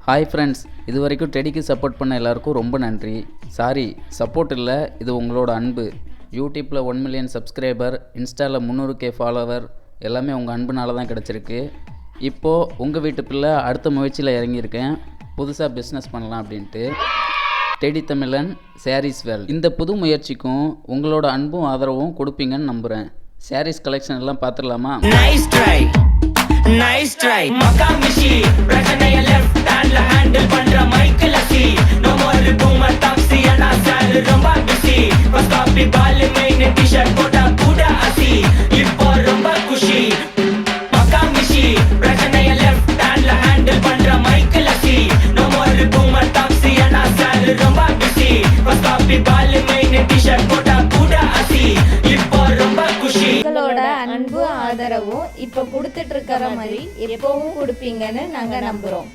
Hi friends, இது வரைக்கும் டெடிக்கு support பண்ண எல்லாருக்கும் ரொம்ப நன்றி. சாரி, சப்போர்ட் இல்லை, இது உங்களோட அன்பு. யூடியூப்பில் 1 மில்லியன் சப்ஸ்கிரைபர், இன்ஸ்டாவில் 300K ஃபாலோவர், எல்லாமே உங்கள் அன்புனால தான் கிடச்சிருக்கு. இப்போது உங்கள் வீட்டு பிள்ளை அடுத்த முயற்சியில் இறங்கியிருக்கேன், புதுசாக பிஸ்னஸ் பண்ணலாம் அப்படின்ட்டு. டெடி தமிழன் சாரீஸ் வேர்ல்ட். இந்த புது முயற்சிக்கும் உங்களோட அன்பும் ஆதரவும் கொடுப்பீங்கன்னு நம்புகிறேன். சாரீஸ் கலெக்ஷன் எல்லாம் பார்த்துடலாமா? Nice try Makamishi பிரச்சனைய left handல handle பண்ற மைக்கேல் அசி no more boomer taxi and sir ரொம்ப busy first copy ball main t-shirt போட்டா கூட அசி இப்போ ரொம்ப குஷி Makamishi பிரச்சனைய left handல handle பண்ற மைக்கேல் அசி no more boomer taxi and sir ரொம்ப busy first copy ball main t-shirt போட்டா கூட அசி இப்போ ரொம்ப குஷி. உங்களோட அன்பு ஆதரவும் இப்ப கொடுத்துட்டு இருக்கிற மாதிரி எப்பவும் கொடுப்பீங்கன்னு நாங்க நம்புறோம்.